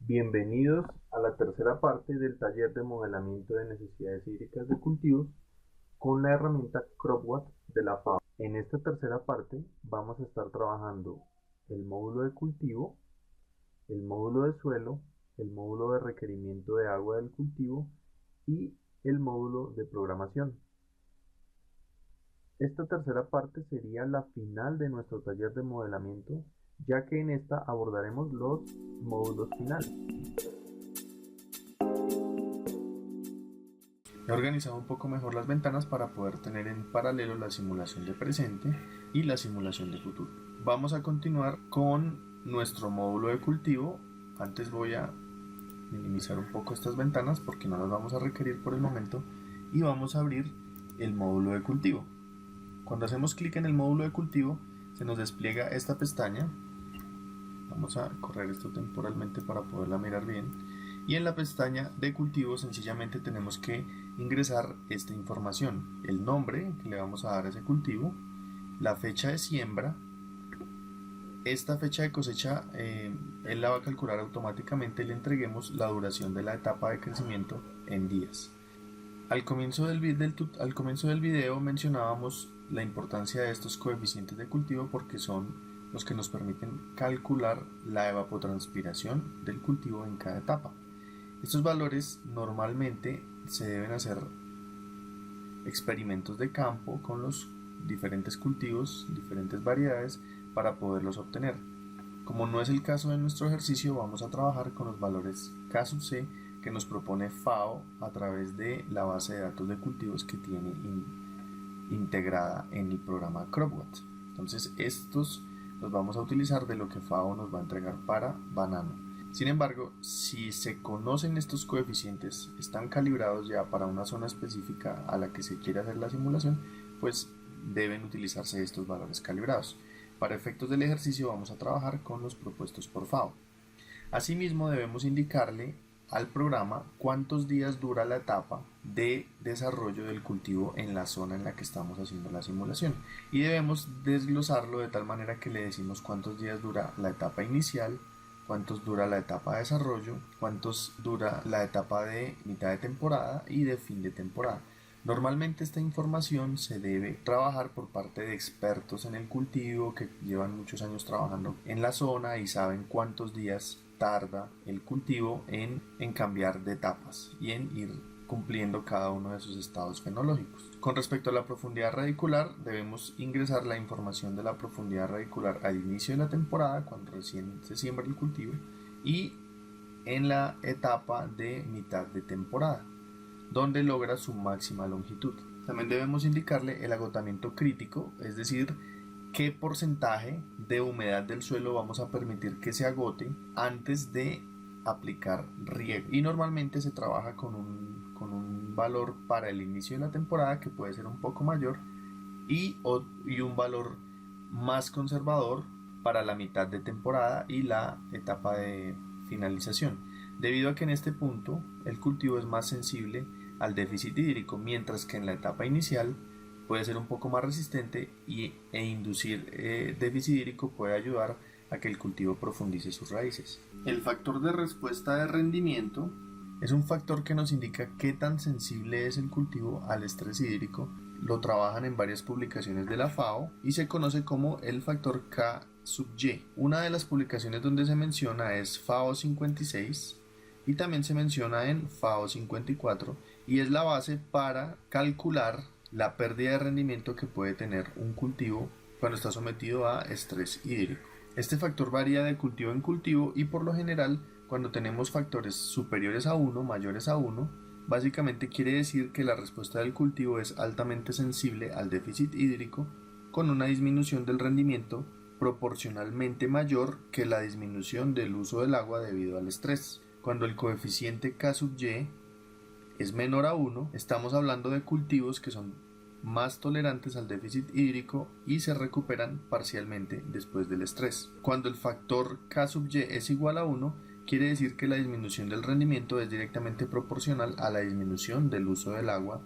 Bienvenidos a la tercera parte del taller de modelamiento de necesidades hídricas de cultivos con la herramienta CropWatt de la FAO. En esta tercera parte vamos a estar trabajando el módulo de cultivo, el módulo de suelo, el módulo de requerimiento de agua del cultivo y el módulo de programación. Esta tercera parte sería la final de nuestro taller de modelamiento, ya que en esta abordaremos los módulos finales. He organizado un poco mejor las ventanas para poder tener en paralelo la simulación de presente y la simulación de futuro. Vamos a continuar con nuestro módulo de cultivo. Antes voy a minimizar un poco estas ventanas porque no las vamos a requerir por el momento, y vamos a abrir el módulo de cultivo. Cuando hacemos clic en el módulo de cultivo se nos despliega esta pestaña. Vamos a correr esto temporalmente para poderla mirar bien. Y en la pestaña de cultivo sencillamente tenemos que ingresar esta información: el nombre que le vamos a dar a ese cultivo, la fecha de siembra. Esta fecha de cosecha él la va a calcular automáticamente y le entreguemos la duración de la etapa de crecimiento en días. Al comienzo del video mencionábamos la importancia de estos coeficientes de cultivo porque son los que nos permiten calcular la evapotranspiración del cultivo en cada etapa. Estos valores normalmente se deben hacer experimentos de campo con los diferentes cultivos, diferentes variedades, para poderlos obtener. Como no es el caso de nuestro ejercicio, vamos a trabajar con los valores K sub C que nos propone FAO a través de la base de datos de cultivos que tiene integrada en el programa CropWatt. Entonces estos los vamos a utilizar de lo que FAO nos va a entregar para banano. Sin embargo, si se conocen estos coeficientes, están calibrados ya para una zona específica a la que se quiere hacer la simulación, pues deben utilizarse estos valores calibrados. Para efectos del ejercicio vamos a trabajar con los propuestos por FAO. Asimismo, debemos indicarle al programa cuántos días dura la etapa de desarrollo del cultivo en la zona en la que estamos haciendo la simulación, y debemos desglosarlo de tal manera que le decimos cuántos días dura la etapa inicial, cuántos dura la etapa de desarrollo, cuántos dura la etapa de mitad de temporada y de fin de temporada. Normalmente esta información se debe trabajar por parte de expertos en el cultivo que llevan muchos años trabajando en la zona y saben cuántos días tarda el cultivo en cambiar de etapas y en ir cumpliendo cada uno de sus estados fenológicos. Con respecto a la profundidad radicular, debemos ingresar la información de la profundidad radicular al inicio de la temporada, cuando recién se siembra el cultivo, y en la etapa de mitad de temporada, donde logra su máxima longitud. También debemos indicarle el agotamiento crítico, es decir, qué porcentaje de humedad del suelo vamos a permitir que se agote antes de aplicar riego. Y normalmente se trabaja con un valor para el inicio de la temporada que puede ser un poco mayor y un valor más conservador para la mitad de temporada y la etapa de finalización, debido a que en este punto el cultivo es más sensible al déficit hídrico, mientras que en la etapa inicial puede ser un poco más resistente e inducir déficit hídrico puede ayudar a que el cultivo profundice sus raíces. El factor de respuesta de rendimiento es un factor que nos indica qué tan sensible es el cultivo al estrés hídrico. Lo trabajan en varias publicaciones de la FAO y se conoce como el factor K sub Y. Una de las publicaciones donde se menciona es FAO 56 y también se menciona en FAO 54, y es la base para calcular la pérdida de rendimiento que puede tener un cultivo cuando está sometido a estrés hídrico. Este factor varía de cultivo en cultivo y por lo general cuando tenemos factores superiores a 1, mayores a 1, básicamente quiere decir que la respuesta del cultivo es altamente sensible al déficit hídrico, con una disminución del rendimiento proporcionalmente mayor que la disminución del uso del agua debido al estrés. Cuando el coeficiente K sub Y es menor a 1, estamos hablando de cultivos que son más tolerantes al déficit hídrico y se recuperan parcialmente después del estrés. Cuando el factor K sub Y es igual a 1, quiere decir que la disminución del rendimiento es directamente proporcional a la disminución del uso del agua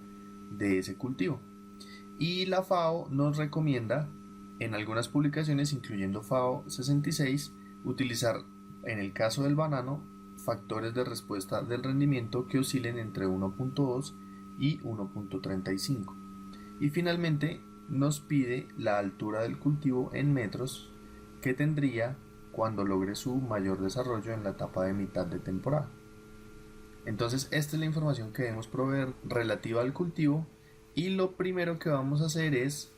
de ese cultivo. Y la FAO nos recomienda, en algunas publicaciones, incluyendo FAO 66, utilizar, en el caso del banano, factores de respuesta del rendimiento que oscilen entre 1.2 y 1.35. Y finalmente nos pide la altura del cultivo en metros que tendría cuando logre su mayor desarrollo en la etapa de mitad de temporada. Entonces esta es la información que debemos proveer relativa al cultivo, y lo primero que vamos a hacer es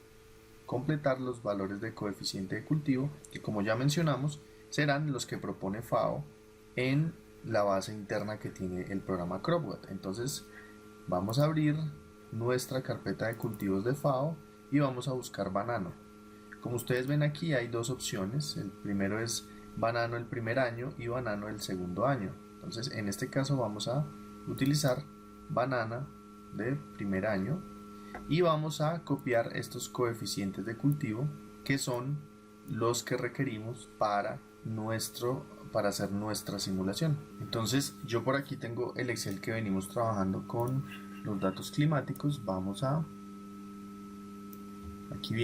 completar los valores de coeficiente de cultivo, que como ya mencionamos serán los que propone FAO en la base interna que tiene el programa CropWatt. Entonces vamos a abrir nuestra carpeta de cultivos de FAO y vamos a buscar banano. Como ustedes ven aquí hay dos opciones, el primero es banano el primer año y banano el segundo año. Entonces en este caso vamos a utilizar banana de primer año y vamos a copiar estos coeficientes de cultivo que son los que requerimos para hacer nuestra simulación. Entonces yo por aquí tengo el Excel que venimos trabajando con los datos climáticos. Aquí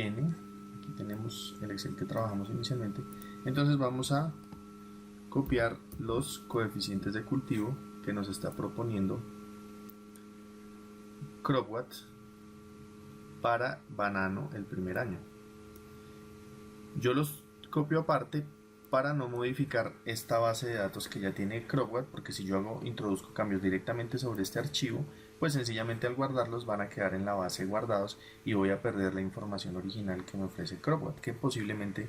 tenemos el Excel que trabajamos inicialmente. Entonces vamos a copiar los coeficientes de cultivo que nos está proponiendo CropWatt para banano el primer año. Yo los copio aparte para no modificar esta base de datos que ya tiene CropWatt, porque si yo introduzco cambios directamente sobre este archivo, pues sencillamente al guardarlos van a quedar en la base guardados y voy a perder la información original que me ofrece CropWatt, que posiblemente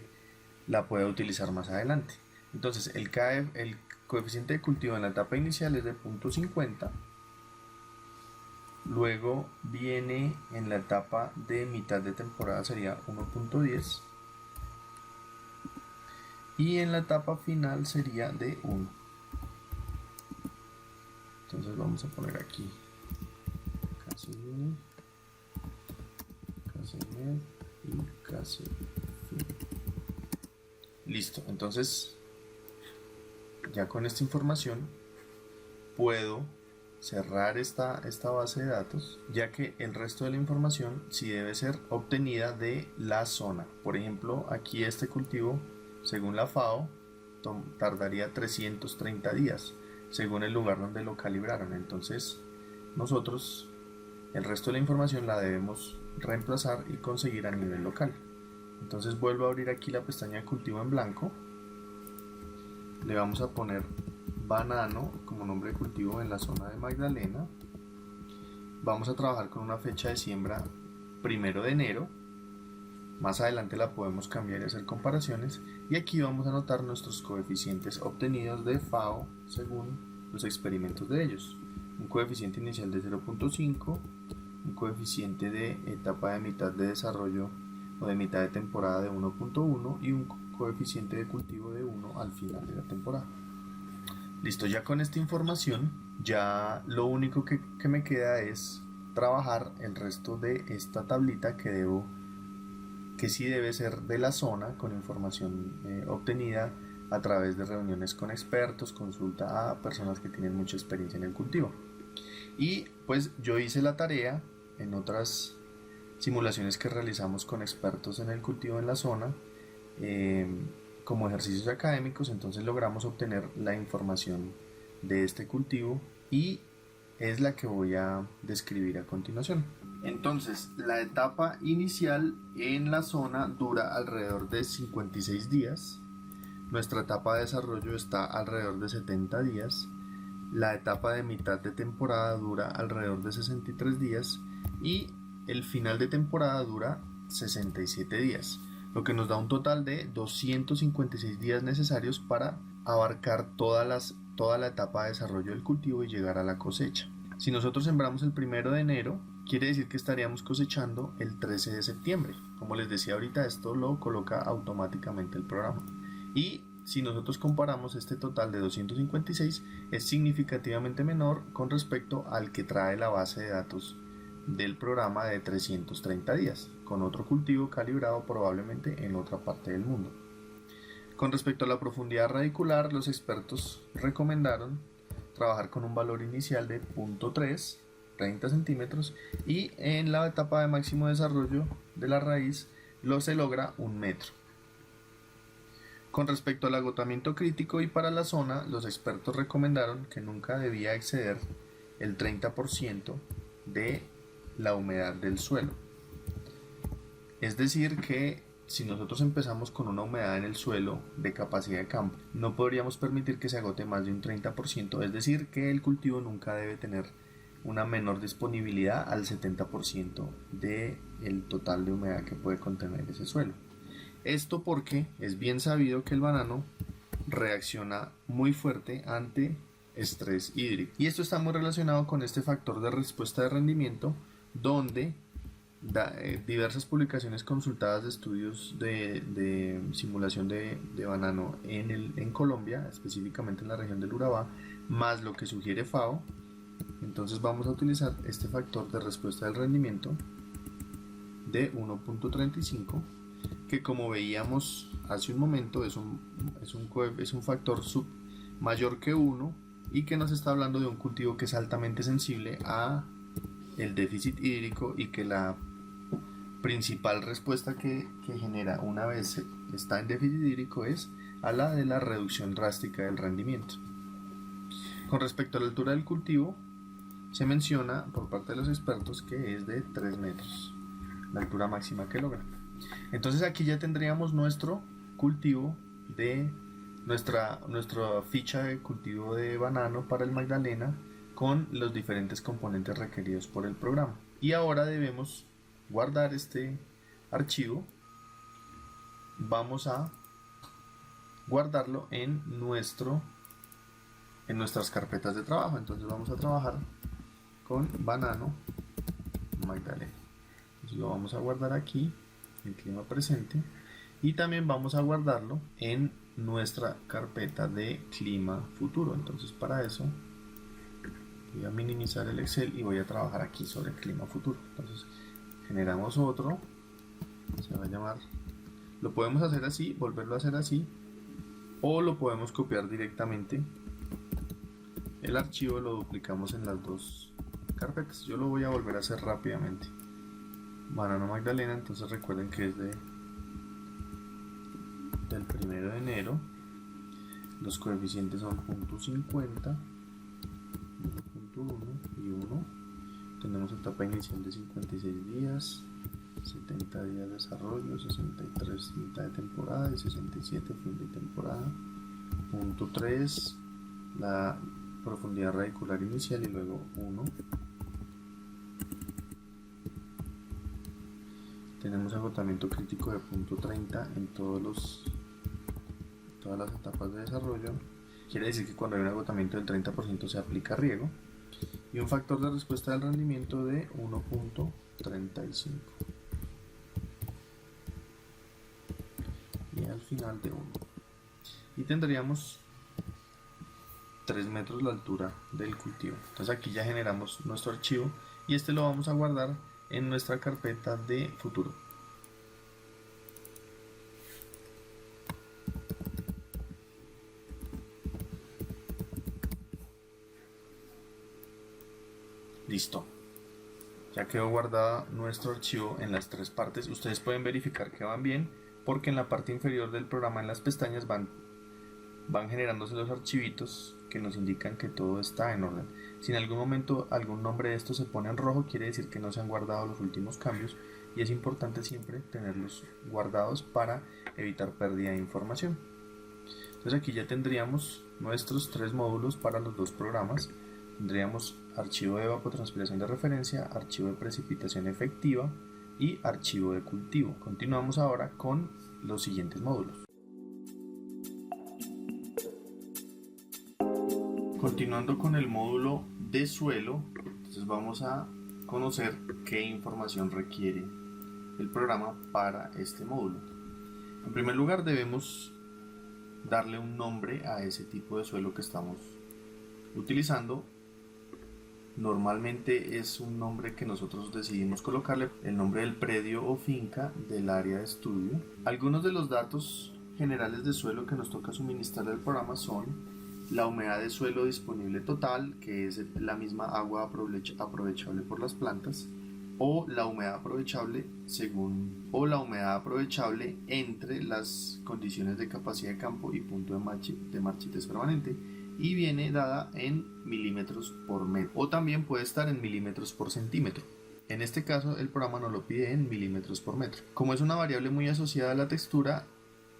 la pueda utilizar más adelante. Entonces el coeficiente de cultivo en la etapa inicial es de 0.50, luego viene en la etapa de mitad de temporada sería 1.10 y en la etapa final sería de 1. Entonces vamos a poner aquí Casimir y Casimir. Listo, entonces ya con esta información puedo cerrar esta base de datos, ya que el resto de la información sí debe ser obtenida de la zona. Por ejemplo, aquí este cultivo, según la FAO, tardaría 330 días, según el lugar donde lo calibraron. Entonces nosotros el resto de la información la debemos reemplazar y conseguir a nivel local. Entonces vuelvo a abrir aquí la pestaña de cultivo en blanco, le vamos a poner banano como nombre de cultivo en la zona de Magdalena, vamos a trabajar con una fecha de siembra 1 de enero, más adelante la podemos cambiar y hacer comparaciones, y aquí vamos a anotar nuestros coeficientes obtenidos de FAO según los experimentos de ellos. Un coeficiente inicial de 0.5, un coeficiente de etapa de mitad de desarrollo o de mitad de temporada de 1.1 y un coeficiente de cultivo de 1 al final de la temporada. Listo, ya con esta información ya lo único que me queda es trabajar el resto de esta tablita que sí debe ser de la zona, con información obtenida a través de reuniones con expertos, consulta a personas que tienen mucha experiencia en el cultivo. Y pues yo hice la tarea en otras simulaciones que realizamos con expertos en el cultivo en la zona, como ejercicios académicos. Entonces logramos obtener la información de este cultivo y es la que voy a describir a continuación. Entonces la etapa inicial en la zona dura alrededor de 56 días, nuestra etapa de desarrollo está alrededor de 70 días, la etapa de mitad de temporada dura alrededor de 63 días y el final de temporada dura 67 días, lo que nos da un total de 256 días necesarios para abarcar toda la etapa de desarrollo del cultivo y llegar a la cosecha. Si nosotros sembramos el 1 de enero, quiere decir que estaríamos cosechando el 13 de septiembre. Como les decía ahorita, esto lo coloca automáticamente el programa. Y si nosotros comparamos este total de 256, es significativamente menor con respecto al que trae la base de datos del programa de 330 días, con otro cultivo calibrado probablemente en otra parte del mundo. Con respecto a la profundidad radicular, los expertos recomendaron trabajar con un valor inicial de 0.3, 30 centímetros, y en la etapa de máximo desarrollo de la raíz se logra 1 metro. Con respecto al agotamiento crítico y para la zona, los expertos recomendaron que nunca debía exceder el 30% de la humedad del suelo. Es decir que si nosotros empezamos con una humedad en el suelo de capacidad de campo, no podríamos permitir que se agote más de un 30%, es decir que el cultivo nunca debe tener una menor disponibilidad al 70% del total de humedad que puede contener ese suelo. Esto porque es bien sabido que el banano reacciona muy fuerte ante estrés hídrico. Y esto está muy relacionado con este factor de respuesta de rendimiento, donde diversas publicaciones consultadas de estudios de simulación de banano en Colombia, específicamente en la región del Urabá, más lo que sugiere FAO. Entonces vamos a utilizar este factor de respuesta del rendimiento de 1.35, que como veíamos hace un momento es un factor mayor que 1 y que nos está hablando de un cultivo que es altamente sensible a el déficit hídrico y que la principal respuesta que genera una vez está en déficit hídrico es a la de la reducción drástica del rendimiento. Con respecto a la altura del cultivo, se menciona por parte de los expertos que es de 3 metros, la altura máxima que logra. Entonces aquí ya tendríamos nuestro cultivo de nuestra ficha de cultivo de banano para el Magdalena con los diferentes componentes requeridos por el programa. Y ahora debemos guardar este archivo. Vamos a guardarlo en nuestras carpetas de trabajo. Entonces vamos a trabajar con banano Magdalena. Entonces lo vamos a guardar aquí en clima presente y también vamos a guardarlo en nuestra carpeta de clima futuro. Entonces para eso voy a minimizar el Excel y voy a trabajar aquí sobre el clima futuro. Entonces generamos otro, se va a llamar, lo podemos hacer así, volverlo a hacer así, o lo podemos copiar directamente el archivo, lo duplicamos en las dos carpetas. Yo lo voy a volver a hacer rápidamente. Banano Magdalena, entonces recuerden que es del 1 de enero, los coeficientes son 0.50, 1.1 y 1. Tenemos etapa inicial de 56 días, 70 días de desarrollo, 63 mitad de temporada y 67 fin de temporada. Punto 3, la profundidad radicular inicial y luego 1. Tenemos agotamiento crítico de punto 30 en todas las etapas de desarrollo. Quiere decir que cuando hay un agotamiento del 30% se aplica riego. Y un factor de respuesta del rendimiento de 1.35. Y al final de 1. Y tendríamos 3 metros la altura del cultivo. Entonces aquí ya generamos nuestro archivo y este lo vamos a guardar en nuestra carpeta de futuro. Listo. Ya quedó guardado nuestro archivo en las tres partes. Ustedes pueden verificar que van bien porque en la parte inferior del programa, en las pestañas, van generándose los archivitos que nos indican que todo está en orden. Si en algún momento algún nombre de estos se pone en rojo, quiere decir que no se han guardado los últimos cambios y es importante siempre tenerlos guardados para evitar pérdida de información. Entonces aquí ya tendríamos nuestros 3 módulos para los 2 programas. Tendríamos archivo de evapotranspiración de referencia, archivo de precipitación efectiva y archivo de cultivo. Continuamos ahora con los siguientes módulos. Continuando con el módulo de suelo, entonces vamos a conocer qué información requiere el programa para este módulo. En primer lugar, debemos darle un nombre a ese tipo de suelo que estamos utilizando. Normalmente es un nombre que nosotros decidimos colocarle, el nombre del predio o finca del área de estudio. Algunos de los datos generales de suelo que nos toca suministrar al programa son la humedad de suelo disponible total, que es la misma agua aprovechable por las plantas, o la humedad aprovechable la humedad aprovechable entre las condiciones de capacidad de campo y punto de marchitez permanente, y viene dada en milímetros por metro, o también puede estar en milímetros por centímetro. En este caso el programa nos lo pide en milímetros por metro. Como es una variable muy asociada a la textura,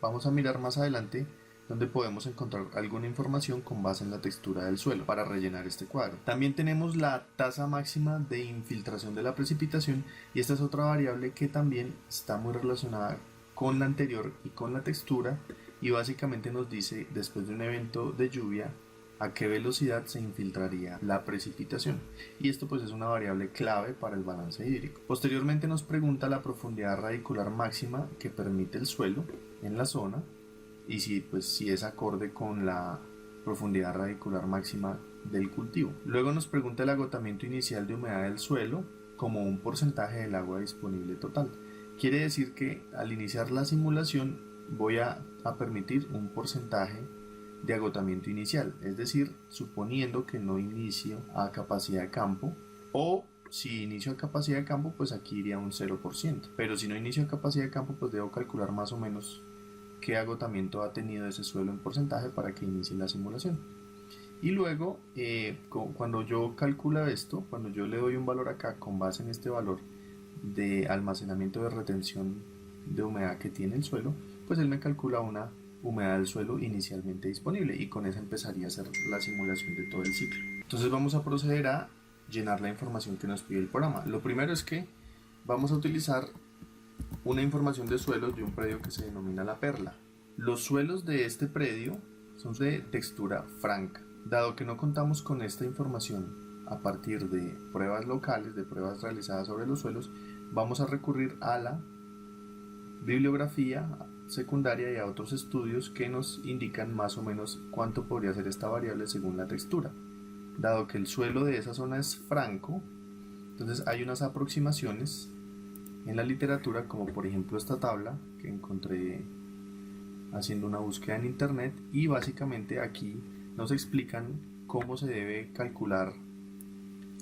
vamos a mirar más adelante donde podemos encontrar alguna información con base en la textura del suelo para rellenar este cuadro. También tenemos la tasa máxima de infiltración de la precipitación, y esta es otra variable que también está muy relacionada con la anterior y con la textura, y básicamente nos dice, después de un evento de lluvia, a qué velocidad se infiltraría la precipitación, y esto pues es una variable clave para el balance hídrico. Posteriormente nos pregunta la profundidad radicular máxima que permite el suelo en la zona, y si es acorde con la profundidad radicular máxima del cultivo. Luego nos pregunta el agotamiento inicial de humedad del suelo como un porcentaje del agua disponible total. Quiere decir que al iniciar la simulación voy a permitir un porcentaje de agotamiento inicial, es decir, suponiendo que no inicio a capacidad de campo, o si inicio a capacidad de campo, pues aquí iría un 0%, pero si no inicio a capacidad de campo, pues debo calcular más o menos qué agotamiento ha tenido ese suelo en porcentaje para que inicie la simulación. Y luego, cuando yo calculo esto, cuando yo le doy un valor acá con base en este valor de almacenamiento de retención de humedad que tiene el suelo, pues él me calcula una humedad del suelo inicialmente disponible, y con esa empezaría a hacer la simulación de todo el ciclo. Entonces vamos a proceder a llenar la información que nos pide el programa. Lo primero es que vamos a utilizar una información de suelos de un predio que se denomina La Perla. Los suelos de este predio son de textura franca. Dado que no contamos con esta información a partir de pruebas locales, de pruebas realizadas sobre los suelos, vamos a recurrir a la bibliografía secundaria y a otros estudios que nos indican más o menos cuánto podría ser esta variable según la textura. Dado que el suelo de esa zona es franco, entonces hay unas aproximaciones en la literatura, como por ejemplo esta tabla que encontré haciendo una búsqueda en internet, y básicamente aquí nos explican cómo se debe calcular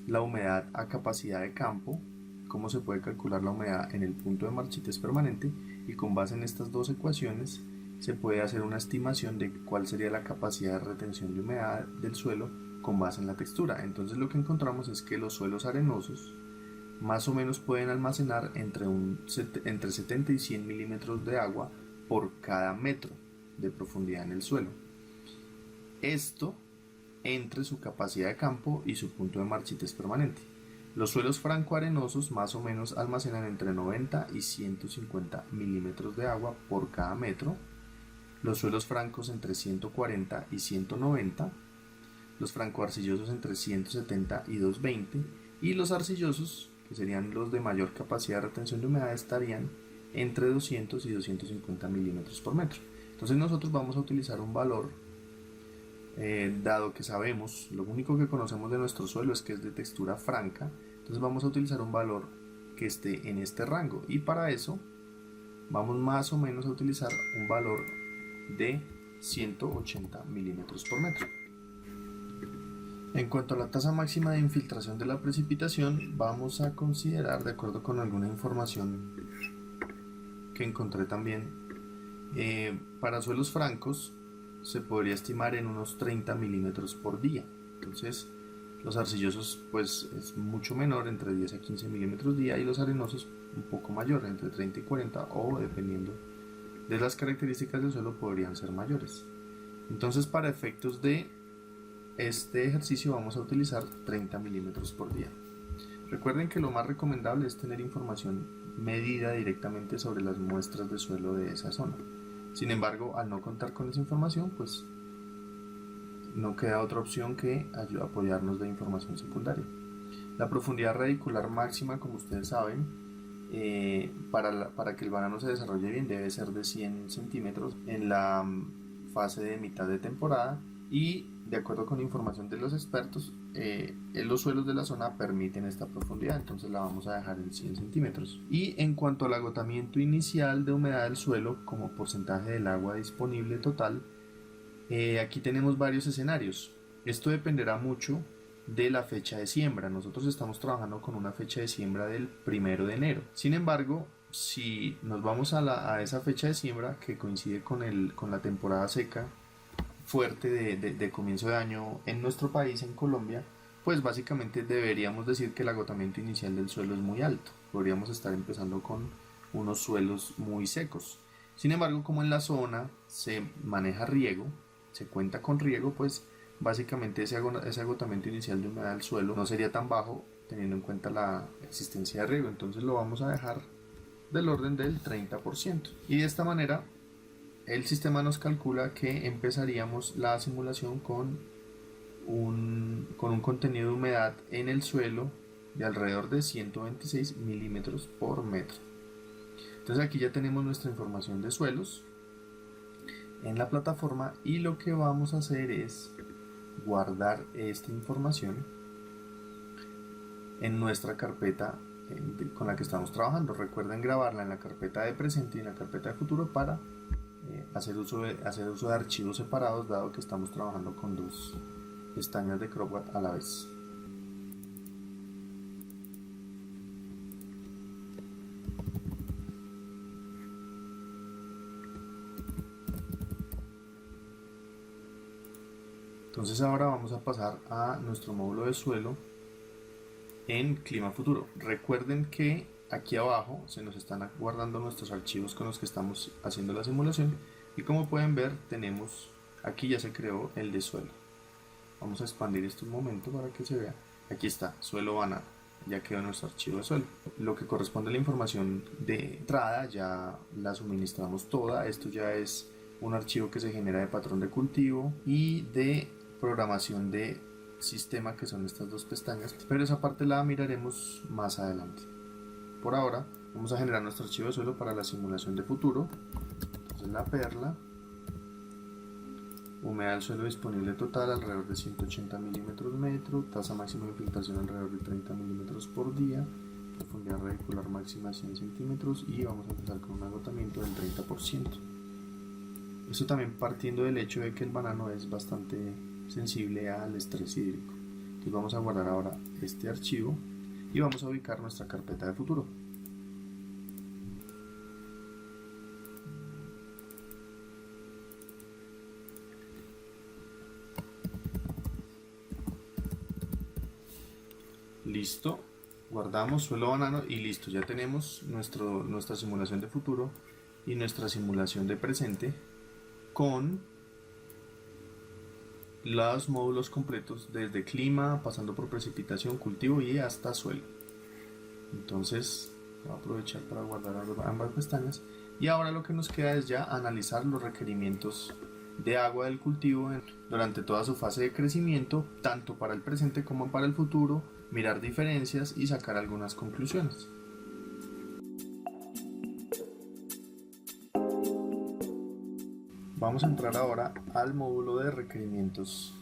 la humedad a capacidad de campo, cómo se puede calcular la humedad en el punto de marchitez permanente, y con base en estas dos ecuaciones se puede hacer una estimación de cuál sería la capacidad de retención de humedad del suelo con base en la textura. Entonces lo que encontramos es que los suelos arenosos más o menos pueden almacenar entre 70 y 100 milímetros de agua por cada metro de profundidad en el suelo. Esto entre su capacidad de campo y su punto de marchitez permanente. Los suelos franco-arenosos más o menos almacenan entre 90 y 150 milímetros de agua por cada metro. Los suelos francos entre 140 y 190. Los franco-arcillosos entre 170 y 220. Y los arcillosos, que serían los de mayor capacidad de retención de humedad, estarían entre 200 y 250 milímetros por metro. Entonces nosotros vamos a utilizar un valor, dado que sabemos, lo único que conocemos de nuestro suelo es que es de textura franca, entonces vamos a utilizar un valor que esté en este rango, y para eso vamos más o menos a utilizar un valor de 180 milímetros por metro. En cuanto a la tasa máxima de infiltración de la precipitación, vamos a considerar, de acuerdo con alguna información que encontré también, para suelos francos se podría estimar en unos 30 milímetros por día. Entonces los arcillosos pues es mucho menor, entre 10 a 15 milímetros día, y los arenosos un poco mayor, entre 30 y 40, o dependiendo de las características del suelo podrían ser mayores. Entonces para efectos de este ejercicio vamos a utilizar 30 milímetros por día. Recuerden que lo más recomendable es tener información medida directamente sobre las muestras de suelo de esa zona. Sin embargo, al no contar con esa información, pues no queda otra opción que apoyarnos de información secundaria. La profundidad radicular máxima, como ustedes saben, para que el banano se desarrolle bien, debe ser de 100 centímetros en la fase de mitad de temporada, y de acuerdo con información de los expertos, los suelos de la zona permiten esta profundidad, entonces la vamos a dejar en 100 centímetros. Y en cuanto al agotamiento inicial de humedad del suelo como porcentaje del agua disponible total, aquí tenemos varios escenarios. Esto dependerá mucho de la fecha de siembra. Nosotros estamos trabajando con una fecha de siembra del 1 de enero. Sin embargo, si nos vamos a esa fecha de siembra que coincide con la temporada seca fuerte de comienzo de año en nuestro país, en Colombia, pues básicamente deberíamos decir que el agotamiento inicial del suelo es muy alto. Podríamos estar empezando con unos suelos muy secos. Sin embargo, como en la zona se maneja riego, se cuenta con riego, pues básicamente ese agotamiento inicial de humedad del suelo no sería tan bajo teniendo en cuenta la existencia de riego. Entonces lo vamos a dejar del orden del 30%. Y de esta manera el sistema nos calcula que empezaríamos la simulación con un contenido de humedad en el suelo de alrededor de 126 milímetros por metro. Entonces aquí ya tenemos nuestra información de suelos en la plataforma y lo que vamos a hacer es guardar esta información en nuestra carpeta con la que estamos trabajando. Recuerden grabarla en la carpeta de presente y en la carpeta de futuro para hacer uso de archivos separados, dado que estamos trabajando con dos pestañas de CropWatt a la vez. Entonces ahora vamos a pasar a nuestro módulo de suelo en clima futuro. Recuerden que aquí abajo se nos están guardando nuestros archivos con los que estamos haciendo la simulación y como pueden ver tenemos aquí ya se creó el de suelo. Vamos a expandir esto un momento para que se vea. Aquí está, suelo banano, ya quedó nuestro archivo de suelo. Lo que corresponde a la información de entrada ya la suministramos toda. Esto ya es un archivo que se genera de patrón de cultivo y de programación de sistema, que son estas dos pestañas, pero esa parte la miraremos más adelante. Por ahora vamos a generar nuestro archivo de suelo para la simulación de futuro. Entonces la perla, humedad del suelo disponible total alrededor de 180 milímetros metro, tasa máxima de infiltración alrededor de 30 milímetros por día, profundidad radicular máxima 100 centímetros y vamos a empezar con un agotamiento del 30%. Esto también partiendo del hecho de que el banano es bastante sensible al estrés hídrico. Entonces vamos a guardar ahora este archivo y vamos a ubicar nuestra carpeta de futuro. Listo, guardamos suelo banano y listo, ya tenemos nuestra simulación de futuro y nuestra simulación de presente con los módulos completos desde clima, pasando por precipitación, cultivo y hasta suelo. Entonces voy a aprovechar para guardar ambas pestañas y ahora lo que nos queda es ya analizar los requerimientos de agua del cultivo durante toda su fase de crecimiento, tanto para el presente como para el futuro, mirar diferencias y sacar algunas conclusiones. Vamos a entrar ahora al módulo de requerimientos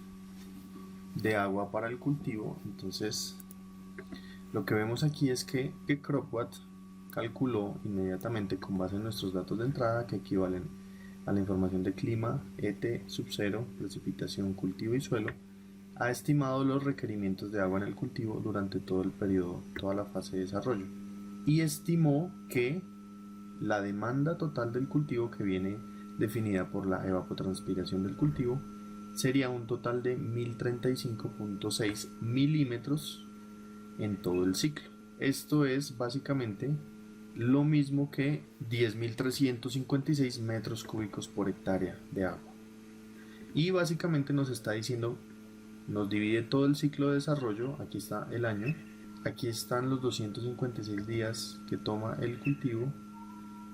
de agua para el cultivo. Entonces lo que vemos aquí es que CropWatt calculó inmediatamente con base en nuestros datos de entrada que equivalen a la información de clima, ET, subcero, precipitación, cultivo y suelo, ha estimado los requerimientos de agua en el cultivo durante todo el periodo, toda la fase de desarrollo, y estimó que la demanda total del cultivo, que viene definida por la evapotranspiración del cultivo, sería un total de 1035.6 milímetros en todo el ciclo. Esto es básicamente lo mismo que 10.356 metros cúbicos por hectárea de agua. Y básicamente nos está diciendo, nos divide todo el ciclo de desarrollo. Aquí está el año, aquí están los 256 días que toma el cultivo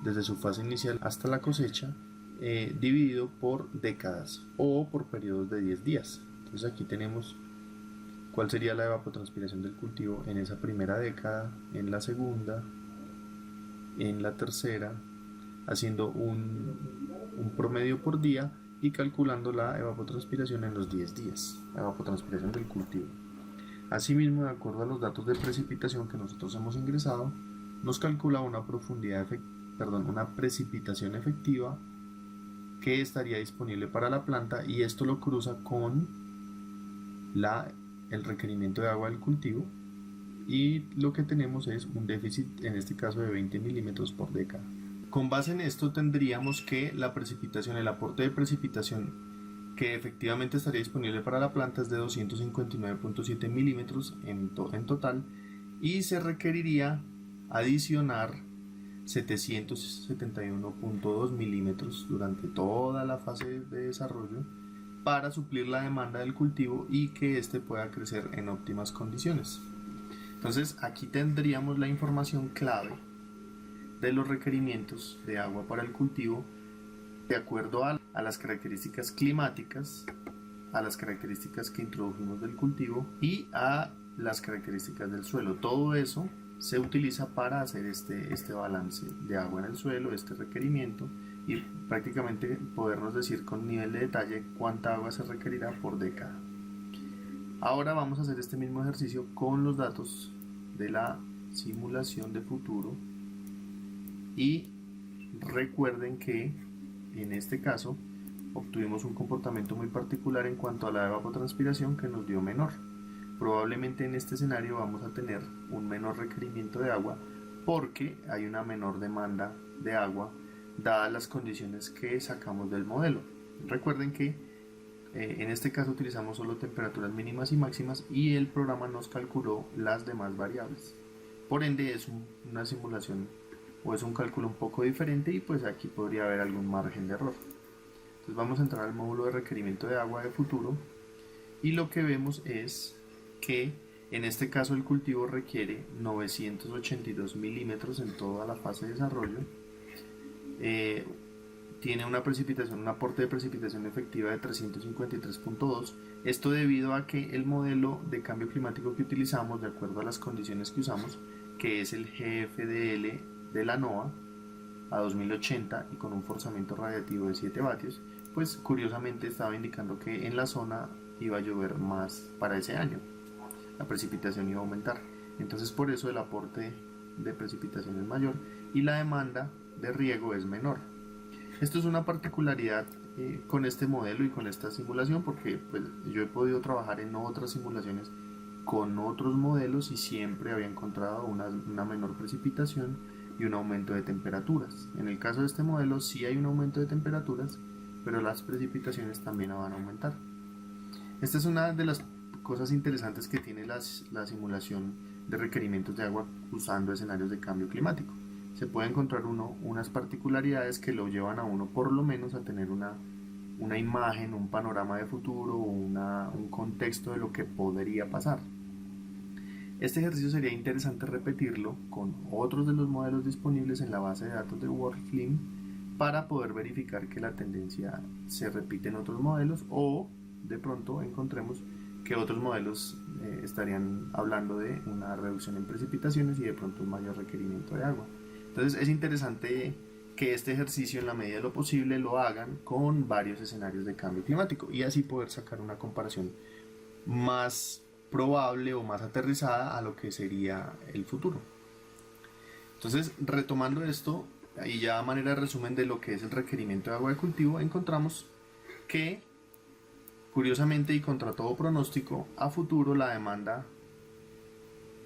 desde su fase inicial hasta la cosecha, dividido por décadas o por periodos de 10 días. Entonces aquí tenemos cuál sería la evapotranspiración del cultivo en esa primera década, en la segunda, en la tercera, haciendo un promedio por día y calculando la evapotranspiración en los 10 días, la evapotranspiración del cultivo. Asimismo, de acuerdo a los datos de precipitación que nosotros hemos ingresado, nos calcula una precipitación efectiva que estaría disponible para la planta, y esto lo cruza con la el requerimiento de agua del cultivo y lo que tenemos es un déficit, en este caso de 20 milímetros por década. Con base en esto tendríamos que la precipitación, el aporte de precipitación que efectivamente estaría disponible para la planta es de 259.7 milímetros en total, y se requeriría adicionar 771.2 milímetros durante toda la fase de desarrollo para suplir la demanda del cultivo y que éste pueda crecer en óptimas condiciones. Entonces aquí tendríamos la información clave de los requerimientos de agua para el cultivo de acuerdo a las características climáticas, a las características que introdujimos del cultivo y a las características del suelo. Todo eso se utiliza para hacer este balance de agua en el suelo, este requerimiento, y prácticamente podernos decir con nivel de detalle cuánta agua se requerirá por década. Ahora vamos a hacer este mismo ejercicio con los datos de la simulación de futuro, y recuerden que en este caso obtuvimos un comportamiento muy particular en cuanto a la evapotranspiración que nos dio menor. Probablemente en este escenario vamos a tener un menor requerimiento de agua porque hay una menor demanda de agua dadas las condiciones que sacamos del modelo. Recuerden que en este caso utilizamos solo temperaturas mínimas y máximas y el programa nos calculó las demás variables. Por ende es una simulación o es un cálculo un poco diferente y pues aquí podría haber algún margen de error. Entonces vamos a entrar al módulo de requerimiento de agua de futuro y lo que vemos es que en este caso el cultivo requiere 982 milímetros en toda la fase de desarrollo. Tiene una precipitación, un aporte de precipitación efectiva de 353.2. Esto debido a que el modelo de cambio climático que utilizamos, de acuerdo a las condiciones que usamos, que es el GFDL de la NOAA a 2080 y con un forzamiento radiativo de 7 vatios, pues curiosamente estaba indicando que en la zona iba a llover más para ese año, la precipitación iba a aumentar, entonces por eso el aporte de precipitación es mayor y la demanda de riego es menor. Esto es una particularidad con este modelo y con esta simulación, porque pues, yo he podido trabajar en otras simulaciones con otros modelos y siempre había encontrado una menor precipitación y un aumento de temperaturas. En el caso de este modelo sí hay un aumento de temperaturas, pero las precipitaciones también van a aumentar. Esta es una de las cosas interesantes que tiene la simulación de requerimientos de agua usando escenarios de cambio climático. Se puede encontrar unas particularidades que lo llevan a uno por lo menos a tener una imagen, un panorama de futuro, un contexto de lo que podría pasar. Este ejercicio sería interesante repetirlo con otros de los modelos disponibles en la base de datos de WorldClim para poder verificar que la tendencia se repite en otros modelos o de pronto encontremos que otros modelos estarían hablando de una reducción en precipitaciones y de pronto un mayor requerimiento de agua. Entonces es interesante que este ejercicio en la medida de lo posible lo hagan con varios escenarios de cambio climático y así poder sacar una comparación más probable o más aterrizada a lo que sería el futuro. Entonces, retomando esto y ya a manera de resumen de lo que es el requerimiento de agua de cultivo, encontramos que curiosamente y contra todo pronóstico, a futuro la demanda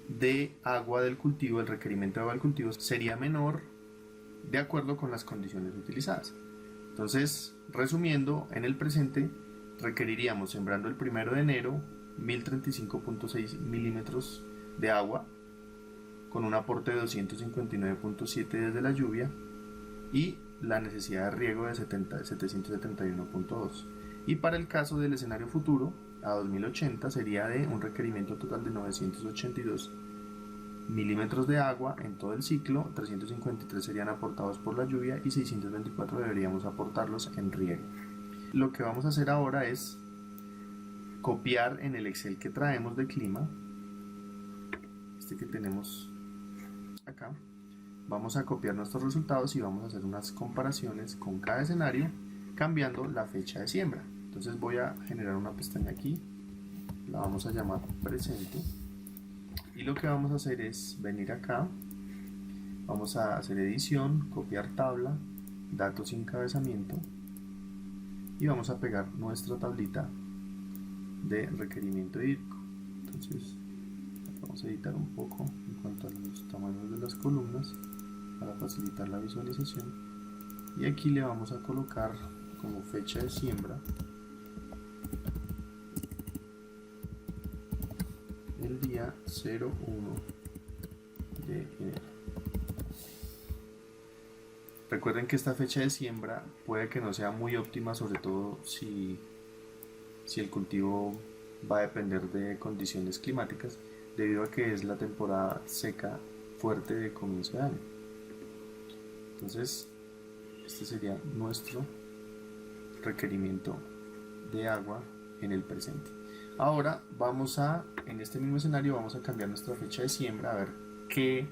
de agua del cultivo, el requerimiento de agua del cultivo sería menor de acuerdo con las condiciones utilizadas. Entonces, resumiendo, en el presente requeriríamos, sembrando el 1 de enero, 1035.6 milímetros de agua con un aporte de 259.7 desde la lluvia y la necesidad de riego de 771.2. Y para el caso del escenario futuro, a 2080 sería de un requerimiento total de 982 milímetros de agua en todo el ciclo, 353 serían aportados por la lluvia y 624 deberíamos aportarlos en riego. Lo que vamos a hacer ahora es copiar en el Excel que traemos de clima, este que tenemos acá, vamos a copiar nuestros resultados y vamos a hacer unas comparaciones con cada escenario cambiando la fecha de siembra. Entonces voy a generar una pestaña aquí, la vamos a llamar presente y lo que vamos a hacer es venir acá, vamos a hacer edición, copiar tabla, datos y encabezamiento y vamos a pegar nuestra tablita de requerimiento hídrico. Entonces vamos a editar un poco en cuanto a los tamaños de las columnas para facilitar la visualización, y aquí le vamos a colocar como fecha de siembra el día 01 de enero. Recuerden que esta fecha de siembra puede que no sea muy óptima, sobre todo si el cultivo va a depender de condiciones climáticas, debido a que es la temporada seca fuerte de comienzo de año. Entonces, este sería nuestro requerimiento de agua en el presente. Ahora en este mismo escenario vamos a cambiar nuestra fecha de siembra, a ver qué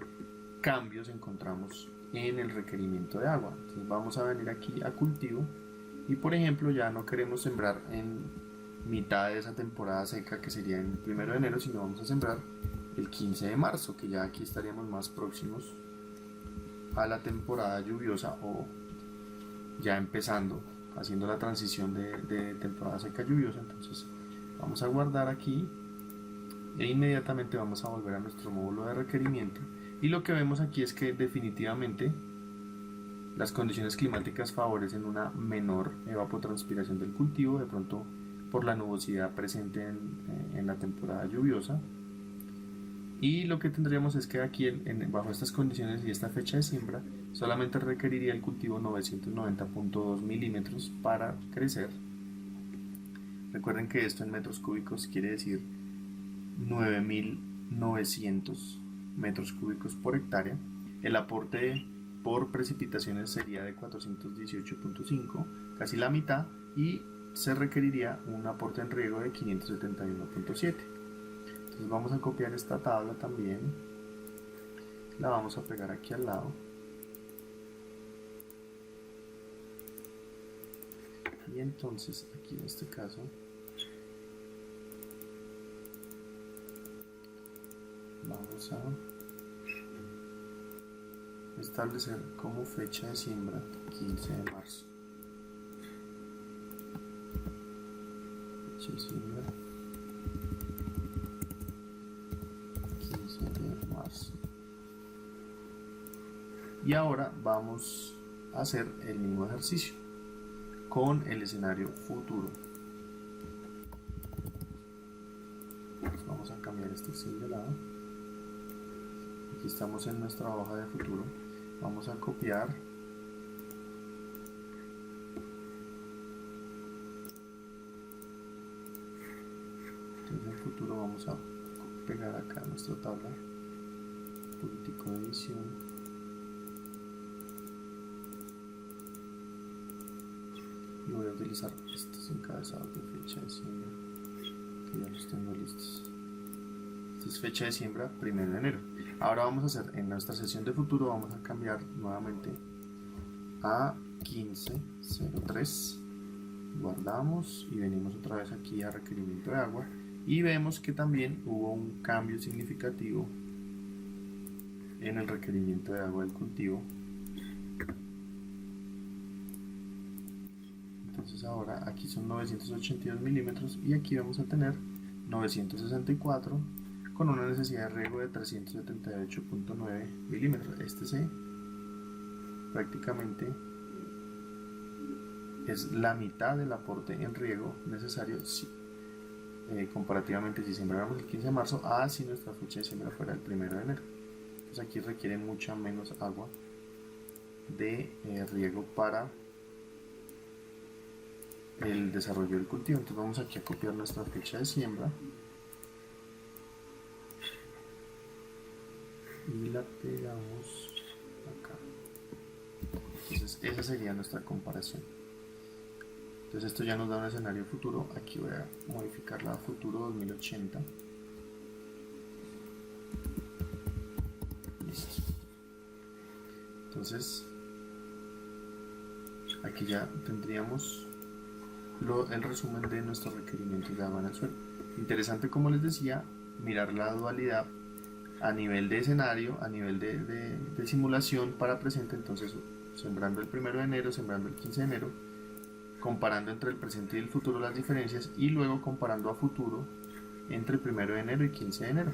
cambios encontramos en el requerimiento de agua. Entonces vamos a venir aquí a cultivo y, por ejemplo, ya no queremos sembrar en mitad de esa temporada seca, que sería en el 1 de enero, sino vamos a sembrar el 15 de marzo, que ya aquí estaríamos más próximos a la temporada lluviosa, o ya empezando, haciendo la transición de temporada seca lluviosa. Entonces vamos a guardar aquí e inmediatamente vamos a volver a nuestro módulo de requerimiento, y lo que vemos aquí es que definitivamente las condiciones climáticas favorecen una menor evapotranspiración del cultivo, de pronto por la nubosidad presente en la temporada lluviosa. Y lo que tendríamos es que aquí bajo estas condiciones y esta fecha de siembra solamente requeriría el cultivo 990.2 milímetros para crecer. Recuerden que esto en metros cúbicos quiere decir 9.900 metros cúbicos por hectárea. El aporte por precipitaciones sería de 418.5, casi la mitad, y se requeriría un aporte en riego de 571.7. Entonces vamos a copiar esta tabla también, la vamos a pegar aquí al lado, y entonces aquí en este caso vamos a establecer como fecha de siembra 15 de marzo. Fecha de siembra 15 de marzo. Y ahora vamos a hacer el mismo ejercicio con el escenario futuro. Entonces vamos a cambiar este Excel de lado. Aquí estamos en nuestra hoja de futuro. Vamos a copiar entonces en futuro vamos a pegar acá nuestra tabla, político de edición, y voy a utilizar estos encabezados de fecha de siembra, que ya los tengo listos. Esta es fecha de siembra 1 de enero. Ahora vamos a hacer, en nuestra sesión de futuro vamos a cambiar nuevamente a 1503, guardamos y venimos otra vez aquí a requerimiento de agua, y vemos que también hubo un cambio significativo en el requerimiento de agua del cultivo. Entonces ahora aquí son 982 milímetros y aquí vamos a tener 964 con una necesidad de riego de 378.9 milímetros. Este prácticamente es la mitad del aporte en riego necesario comparativamente si sembráramos el 15 de marzo a si nuestra fecha de siembra fuera el 1 de enero. Entonces aquí requiere mucha menos agua de riego para el desarrollo del cultivo. Entonces vamos aquí a copiar nuestra fecha de siembra y la pegamos acá. Entonces esa sería nuestra comparación. Entonces esto ya nos da un escenario futuro. Aquí voy a modificarla a futuro 2080. Listo. Entonces aquí ya tendríamos el resumen de nuestros requerimientos de agua en el suelo. Interesante, como les decía, mirar la dualidad a nivel de escenario, a nivel de simulación para presente. Entonces sembrando el 1 de enero, sembrando el 15 de enero, comparando entre el presente y el futuro las diferencias, y luego comparando a futuro entre 1 de enero y 15 de enero.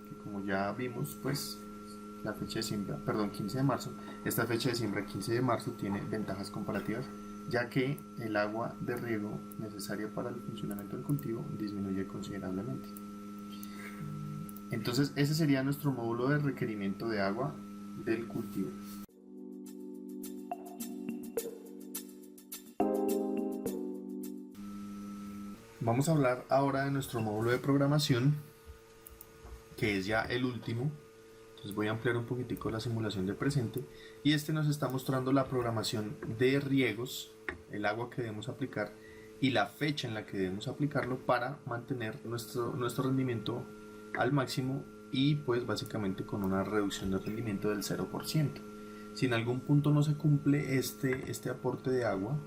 Que como ya vimos, pues la fecha de siembra, 15 de marzo, esta fecha de siembra 15 de marzo tiene ventajas comparativas, ya que el agua de riego necesaria para el funcionamiento del cultivo disminuye considerablemente. Entonces ese sería nuestro módulo de requerimiento de agua del cultivo. Vamos a hablar ahora de nuestro módulo de programación, que es ya el último. Entonces voy a ampliar un poquitico la simulación de presente, y este nos está mostrando la programación de riegos, el agua que debemos aplicar y la fecha en la que debemos aplicarlo para mantener nuestro rendimiento al máximo, y pues básicamente con una reducción de rendimiento del 0%. Si en algún punto no se cumple este aporte de agua,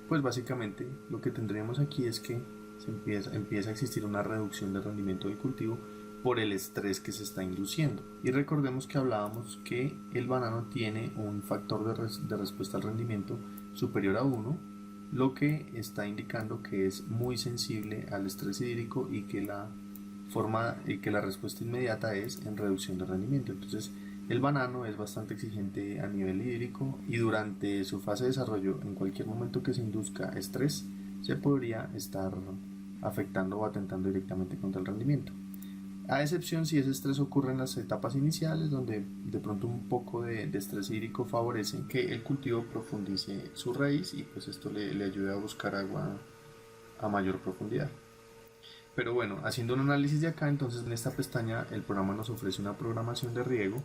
pues básicamente lo que tendríamos aquí es que empieza a existir una reducción de rendimiento del cultivo por el estrés que se está induciendo. Y recordemos que hablábamos que el banano tiene un factor de respuesta al rendimiento superior a 1, lo que está indicando que es muy sensible al estrés hídrico y que la respuesta inmediata es en reducción de rendimiento. Entonces el banano es bastante exigente a nivel hídrico, y durante su fase de desarrollo, en cualquier momento que se induzca estrés, se podría estar afectando o atentando directamente contra el rendimiento. A excepción si ese estrés ocurre en las etapas iniciales, donde de pronto un poco de estrés hídrico favorece que el cultivo profundice su raíz, y pues esto le ayuda a buscar agua a mayor profundidad. Pero bueno, haciendo un análisis de acá, entonces en esta pestaña el programa nos ofrece una programación de riego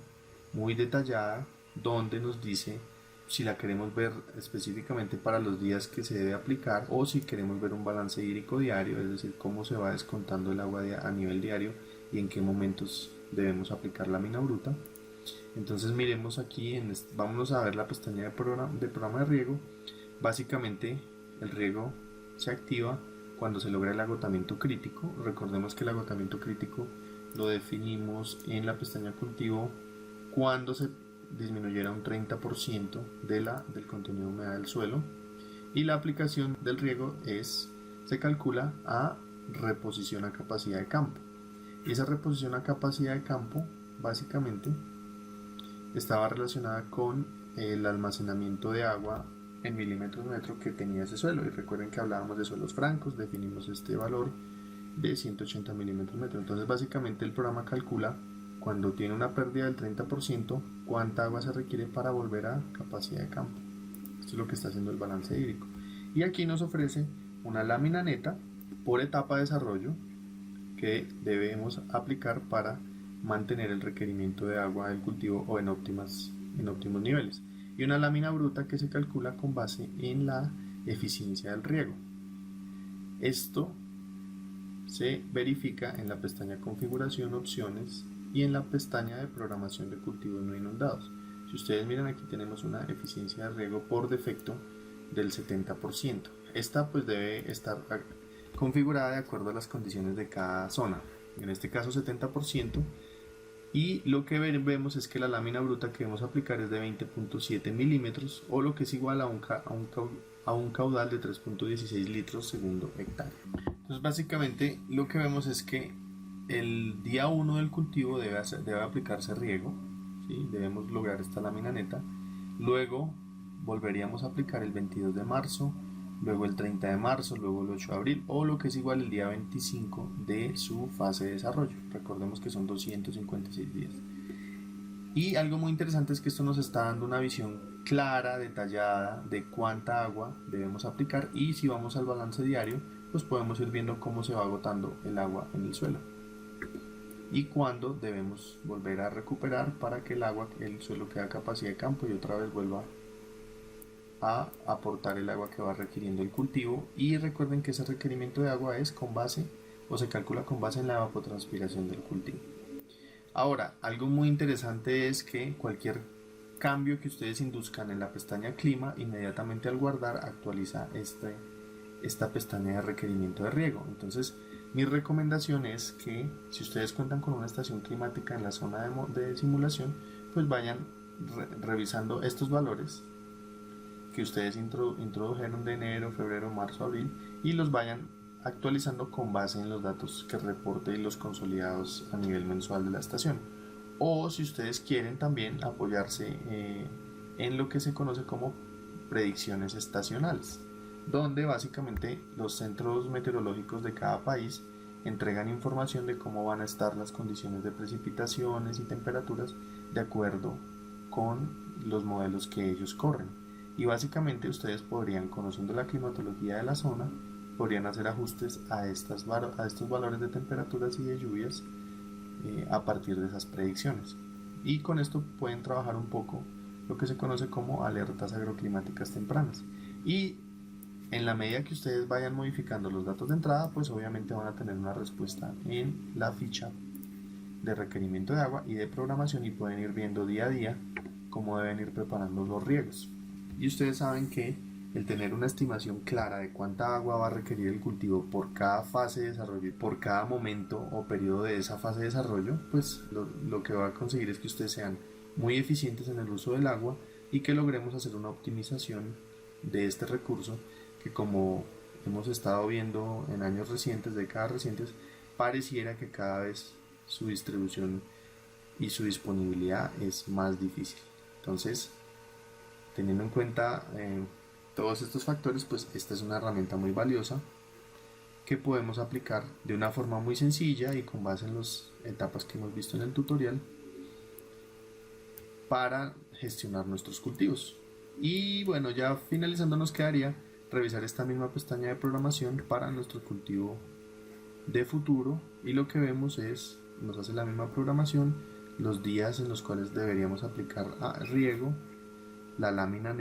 muy detallada, donde nos dice si la queremos ver específicamente para los días que se debe aplicar, o si queremos ver un balance hídrico diario, es decir, cómo se va descontando el agua a nivel diario y en qué momentos debemos aplicar lámina bruta. Entonces miremos aquí, vámonos a ver la pestaña de programa de riego. Básicamente el riego se activa cuando se logra el agotamiento crítico. Recordemos que el agotamiento crítico lo definimos en la pestaña cultivo cuando se disminuyera un 30% del contenido de humedad del suelo, y la aplicación del riego se calcula a reposición a capacidad de campo. Y esa reposición a capacidad de campo básicamente estaba relacionada con el almacenamiento de agua en milímetros metro que tenía ese suelo. Y recuerden que hablábamos de suelos francos, definimos este valor de 180 milímetros metro. Entonces básicamente el programa calcula, cuando tiene una pérdida del 30%, cuánta agua se requiere para volver a capacidad de campo. Esto es lo que está haciendo el balance hídrico. Y aquí nos ofrece una lámina neta por etapa de desarrollo que debemos aplicar para mantener el requerimiento de agua del cultivo o en óptimos niveles, y una lámina bruta que se calcula con base en la eficiencia del riego. Esto se verifica en la pestaña configuración, opciones, y en la pestaña de programación de cultivos no inundados. Si ustedes miran, aquí tenemos una eficiencia de riego por defecto del 70%. Esta pues debe estar configurada de acuerdo a las condiciones de cada zona, en este caso 70%, y lo que vemos es que la lámina bruta que debemos aplicar es de 20.7 milímetros, o lo que es igual a un caudal de 3.16 litros segundo hectárea. Entonces básicamente lo que vemos es que el día 1 del cultivo debe aplicarse riego, ¿sí? Debemos lograr esta lámina neta, luego volveríamos a aplicar el 22 de marzo, luego el 30 de marzo, luego el 8 de abril, o lo que es igual el día 25 de su fase de desarrollo. Recordemos que son 256 días. Y algo muy interesante es que esto nos está dando una visión clara, detallada de cuánta agua debemos aplicar, y si vamos al balance diario, pues podemos ir viendo cómo se va agotando el agua en el suelo y cuándo debemos volver a recuperar para que el suelo quede a capacidad de campo y otra vez vuelva a aportar el agua que va requiriendo el cultivo. Y recuerden que ese requerimiento de agua se calcula con base en la evapotranspiración del cultivo. Ahora, algo muy interesante es que cualquier cambio que ustedes induzcan en la pestaña clima, inmediatamente al guardar actualiza esta pestaña de requerimiento de riego. Entonces mi recomendación es que si ustedes cuentan con una estación climática en la zona de simulación, pues vayan revisando estos valores que ustedes introdujeron de enero, febrero, marzo, abril, y los vayan actualizando con base en los datos que reporte y los consolidados a nivel mensual de la estación. O si ustedes quieren también apoyarse en lo que se conoce como predicciones estacionales, donde básicamente los centros meteorológicos de cada país entregan información de cómo van a estar las condiciones de precipitaciones y temperaturas de acuerdo con los modelos que ellos corren. Y básicamente ustedes podrían, conociendo la climatología de la zona, podrían hacer ajustes a estos valores de temperaturas y de lluvias a partir de esas predicciones. Y con esto pueden trabajar un poco lo que se conoce como alertas agroclimáticas tempranas. Y en la medida que ustedes vayan modificando los datos de entrada, pues obviamente van a tener una respuesta en la ficha de requerimiento de agua y de programación, y pueden ir viendo día a día cómo deben ir preparando los riegos. Y ustedes saben que el tener una estimación clara de cuánta agua va a requerir el cultivo por cada fase de desarrollo y por cada momento o periodo de esa fase de desarrollo, pues lo que va a conseguir es que ustedes sean muy eficientes en el uso del agua y que logremos hacer una optimización de este recurso que, como hemos estado viendo en años recientes, décadas recientes, pareciera que cada vez su distribución y su disponibilidad es más difícil. Entonces, teniendo en cuenta todos estos factores, pues esta es una herramienta muy valiosa que podemos aplicar de una forma muy sencilla y con base en las etapas que hemos visto en el tutorial para gestionar nuestros cultivos. Y bueno, ya finalizando, nos quedaría revisar esta misma pestaña de programación para nuestro cultivo de futuro, y lo que vemos es, nos hace la misma programación, los días en los cuales deberíamos aplicar riego, la lámina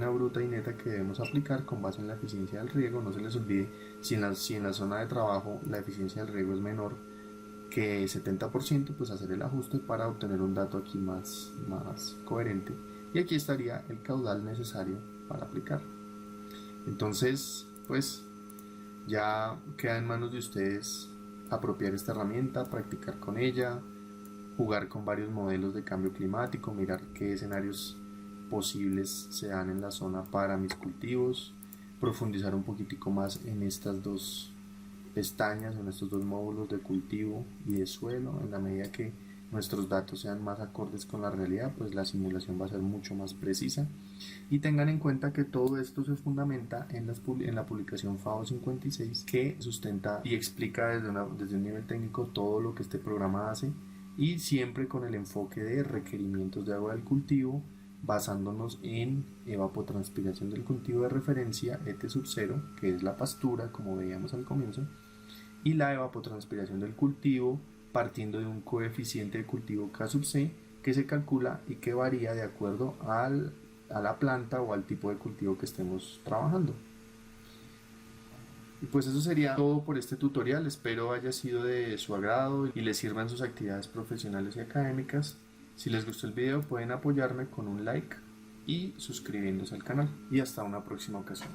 bruta y neta que debemos aplicar con base en la eficiencia del riego. No se les olvide, si en la zona de trabajo la eficiencia del riego es menor que 70%, pues hacer el ajuste para obtener un dato aquí más coherente, y aquí estaría el caudal necesario para aplicar. Entonces, pues ya queda en manos de ustedes apropiar esta herramienta, practicar con ella, jugar con varios modelos de cambio climático, mirar qué escenarios posibles se dan en la zona para mis cultivos, profundizar un poquitico más en estas dos pestañas, en estos dos módulos de cultivo y de suelo. En la medida que nuestros datos sean más acordes con la realidad, pues la simulación va a ser mucho más precisa. Y tengan en cuenta que todo esto se fundamenta en la publicación FAO 56, que sustenta y explica desde un nivel técnico todo lo que este programa hace, y siempre con el enfoque de requerimientos de agua del cultivo, basándonos en evapotranspiración del cultivo de referencia ET0, que es la pastura, como veíamos al comienzo, y la evapotranspiración del cultivo partiendo de un coeficiente de cultivo K/C que se calcula y que varía de acuerdo a la planta o al tipo de cultivo que estemos trabajando. Y pues eso sería todo por este tutorial. Espero haya sido de su agrado y les sirva en sus actividades profesionales y académicas. Si les gustó el video, pueden apoyarme con un like y suscribiéndose al canal. Y hasta una próxima ocasión.